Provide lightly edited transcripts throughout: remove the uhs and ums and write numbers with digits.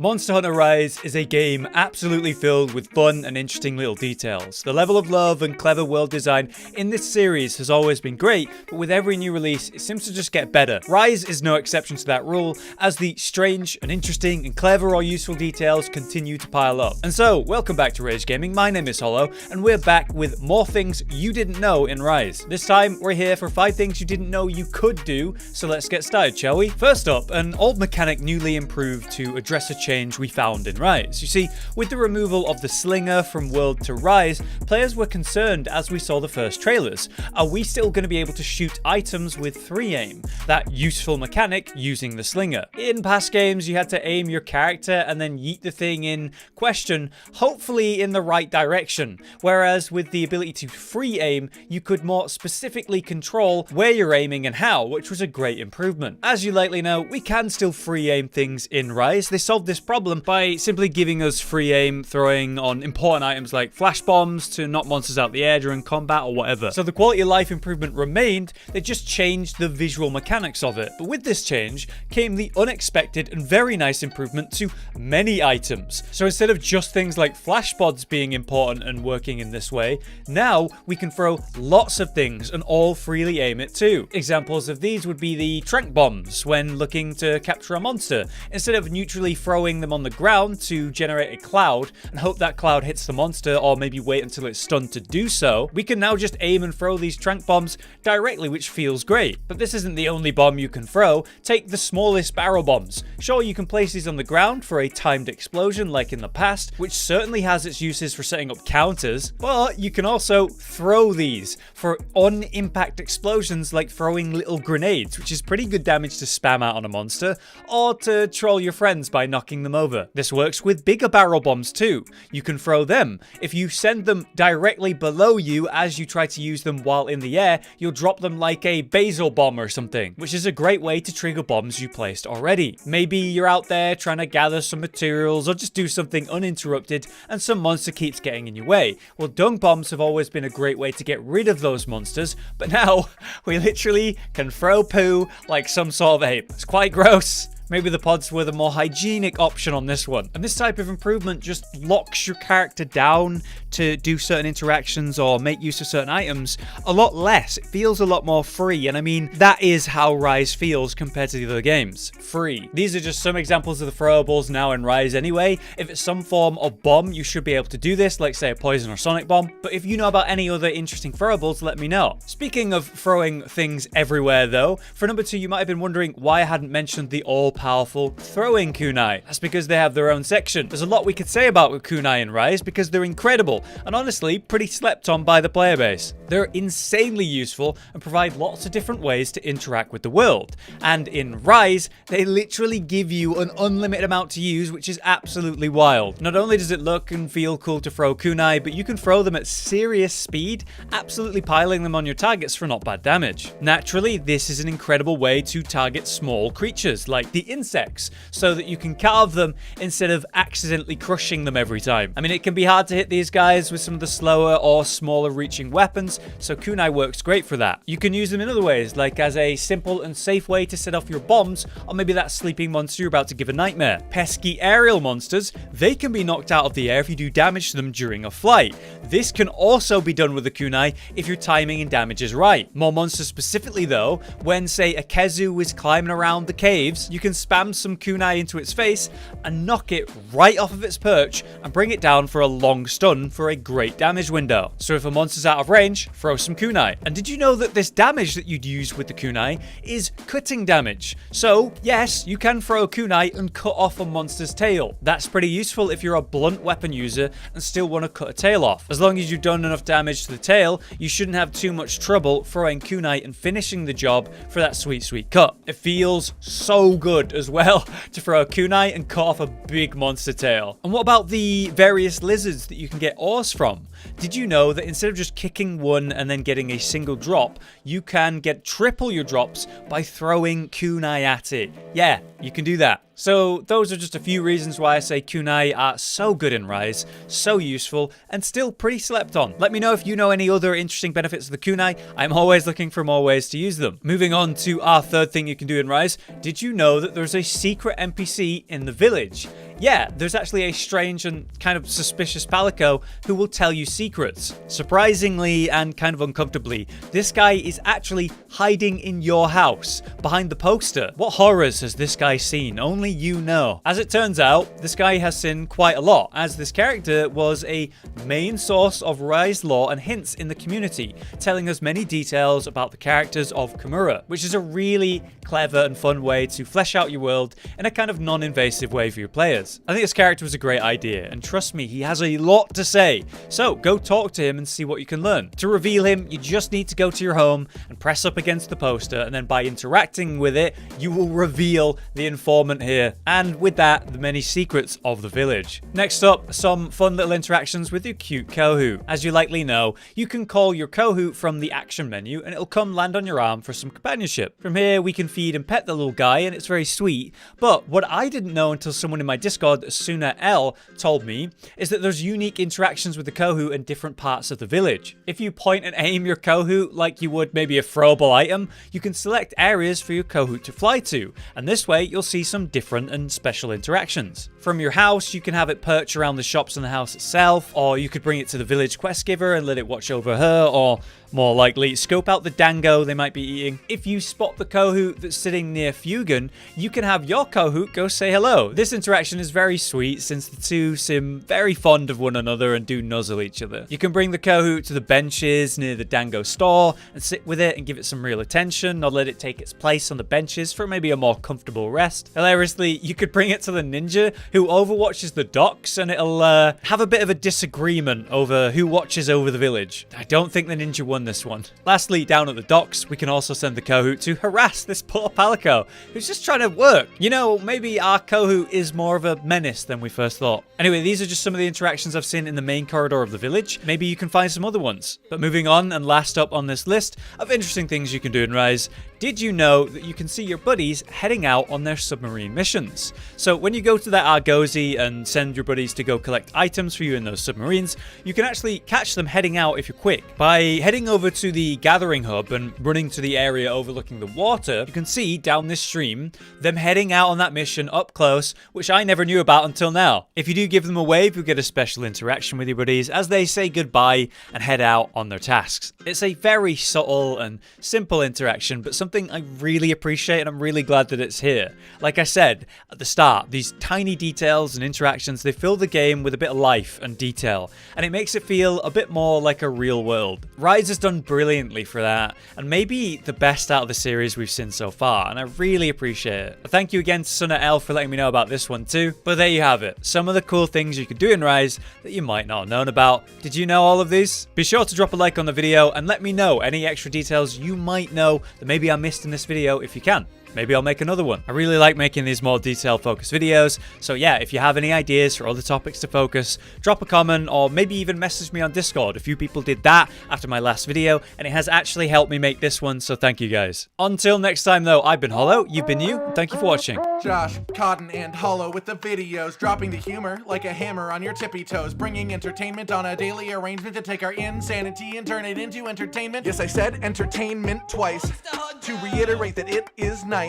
Monster Hunter Rise is a game absolutely filled with fun and interesting little details. The level of love and clever world design in this series has always been great, but with every new release, it seems to just get better. Rise is no exception to that rule, as the strange and interesting and clever or useful details continue to pile up. And so, welcome back to Rage Gaming, my name is Hollow, and we're back with more things you didn't know in Rise. This time, we're here for 5 things you didn't know you could do, so let's get started, shall we? First up, an old mechanic newly improved to address a change we found in Rise. You see, with the removal of the slinger from World to Rise, players were concerned as we saw the first trailers. Are we still going to be able to shoot items with free aim? That useful mechanic using the slinger. In past games, you had to aim your character and then yeet the thing in question, hopefully in the right direction. Whereas with the ability to free aim, you could more specifically control where you're aiming and how, which was a great improvement. As you likely know, we can still free aim things in Rise. They solved this problem by simply giving us free aim, throwing on important items like flash bombs to knock monsters out the air during combat or whatever. So the quality of life improvement remained, they just changed the visual mechanics of it. But with this change came the unexpected and very nice improvement to many items. So instead of just things like flash pods being important and working in this way, now we can throw lots of things and all freely aim it too. Examples of these would be the trank bombs when looking to capture a monster. Instead of neutrally throwing them on the ground to generate a cloud and hope that cloud hits the monster, or maybe wait until it's stunned to do so, we can now just aim and throw these trank bombs directly, which feels great. But this isn't the only bomb you can throw. Take the smallest barrel bombs. Sure, you can place these on the ground for a timed explosion like in the past, which certainly has its uses for setting up counters, but you can also throw these for on-impact explosions like throwing little grenades, which is pretty good damage to spam out on a monster, or to troll your friends by knocking them over. This works with bigger barrel bombs too. You can throw them. If you send them directly below you as you try to use them while in the air, you'll drop them like a basil bomb or something, which is a great way to trigger bombs you placed already. Maybe you're out there trying to gather some materials or just do something uninterrupted and some monster keeps getting in your way. Well, dung bombs have always been a great way to get rid of those monsters, but now we literally can throw poo like some sort of ape. It's quite gross. Maybe the pods were the more hygienic option on this one. And this type of improvement just locks your character down to do certain interactions or make use of certain items a lot less. It feels a lot more free, and I mean, that is how Rise feels compared to the other games. Free. These are just some examples of the throwables now in Rise anyway. If it's some form of bomb, you should be able to do this, like say a poison or sonic bomb. But if you know about any other interesting throwables, let me know. Speaking of throwing things everywhere though, for number 2, you might have been wondering why I hadn't mentioned the all-powerful throwing kunai. That's because they have their own section. There's a lot we could say about kunai in Rise because they're incredible and honestly pretty slept on by the player base. They're insanely useful and provide lots of different ways to interact with the world. And in Rise, they literally give you an unlimited amount to use, which is absolutely wild. Not only does it look and feel cool to throw kunai, but you can throw them at serious speed, absolutely piling them on your targets for not bad damage. Naturally, this is an incredible way to target small creatures like the insects, so that you can carve them instead of accidentally crushing them every time. I mean, it can be hard to hit these guys with some of the slower or smaller reaching weapons, so kunai works great for that. You can use them in other ways, like as a simple and safe way to set off your bombs, or maybe that sleeping monster you're about to give a nightmare. Pesky aerial monsters, they can be knocked out of the air if you do damage to them during a flight. This can also be done with a kunai if your timing and damage is right. More monsters specifically though, when say a Kezu is climbing around the caves, you can spam some kunai into its face and knock it right off of its perch and bring it down for a long stun for a great damage window. So if a monster's out of range, throw some kunai. And did you know that this damage that you'd use with the kunai is cutting damage? So yes, you can throw a kunai and cut off a monster's tail. That's pretty useful if you're a blunt weapon user and still want to cut a tail off. As long as you've done enough damage to the tail, you shouldn't have too much trouble throwing kunai and finishing the job for that sweet, sweet cut. It feels so good as well to throw a kunai and cut off a big monster tail. And what about the various lizards that you can get ores from? Did you know that instead of just kicking one and then getting a single drop, you can get triple your drops by throwing kunai at it? Yeah, you can do that. So those are just a few reasons why I say kunai are so good in Rise, so useful, and still pretty slept on. Let me know if you know any other interesting benefits of the kunai. I'm always looking for more ways to use them. Moving on to our third thing you can do in Rise, did you know that there's a secret NPC in the village? Yeah, there's actually a strange and kind of suspicious palico who will tell you secrets. Surprisingly and kind of uncomfortably, this guy is actually hiding in your house, behind the poster. What horrors has this guy seen? Only you know. As it turns out, this guy has seen quite a lot, as this character was a main source of Rise lore and hints in the community, telling us many details about the characters of Kimura, which is a really clever and fun way to flesh out your world in a kind of non-invasive way for your players. I think this character was a great idea, and trust me, he has a lot to say. So go talk to him and see what you can learn. To reveal him, you just need to go to your home and press up against the poster, and then by interacting with it, you will reveal the informant here, and with that, the many secrets of the village. Next up, some fun little interactions with your cute Kohu. As you likely know, you can call your Kohu from the action menu, and it'll come land on your arm for some companionship. From here, we can feed and pet the little guy, and it's very sweet. But what I didn't know until someone in my Discord, Suna L, told me, is that there's unique interactions with the Kohu in different parts of the village. If you point and aim your Kohu like you would maybe a throwable item, you can select areas for your Kohu to fly to, and this way you'll see some different and special interactions. From your house, you can have it perch around the shops in the house itself, or you could bring it to the village quest giver and let it watch over her, or more likely, scope out the dango they might be eating. If you spot the Kohu that's sitting near Fugan, you can have your Kohu go say hello. This interaction is very sweet since the two seem very fond of one another and do nuzzle each other. You can bring the Kohu to the benches near the dango store and sit with it and give it some real attention, or let it take its place on the benches for maybe a more comfortable rest. Hilariously, you could bring it to the ninja who overwatches the docks, and it'll have a bit of a disagreement over who watches over the village. I don't think the ninja won this one. Lastly, down at the docks, we can also send the Kohu to harass this poor palico who's just trying to work. You know, maybe our Kohu is more of a menace than we first thought. Anyway, these are just some of the interactions I've seen in the main corridor of the village. Maybe you can find some other ones. But moving on, and last up on this list of interesting things you can do in Rise, did you know that you can see your buddies heading out on their submarine missions? So when you go to that Argosy and send your buddies to go collect items for you in those submarines, you can actually catch them heading out if you're quick. By heading over to the gathering hub and running to the area overlooking the water, you can see down this stream them heading out on that mission up close, which I never knew about until now. If you do give them a wave, you'll get a special interaction with your buddies as they say goodbye and head out on their tasks. It's a very subtle and simple interaction, but something I really appreciate, and I'm really glad that it's here. Like I said at the start, these tiny details and interactions, they fill the game with a bit of life and detail, and it makes it feel a bit more like a real world. Rise has done brilliantly for that, and maybe the best out of the series we've seen so far, and I really appreciate it. Thank you again to Suna L for letting me know about this one too. But there you have it, some of the cool things you could do in Rise that you might not have known about. Did you know all of these? Be sure to drop a like on the video and let me know any extra details you might know that maybe I missed in this video if you can. Maybe I'll make another one. I really like making these more detail focused videos, so yeah, if you have any ideas for other topics to focus, drop a comment or maybe even message me on Discord. A few people did that after my last video, and it has actually helped me make this one, so thank you guys. Until next time though, I've been Hollow, you've been you, and thank you for watching. Josh, Cotton, and Hollow with the videos, dropping the humor like a hammer on your tippy toes, bringing entertainment on a daily arrangement to take our insanity and turn it into entertainment. Yes, I said entertainment twice, to reiterate that it is nice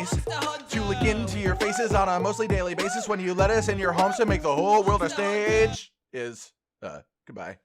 to look into your faces on a mostly daily basis when you let us in your homes to make the whole world a stage. Goodbye.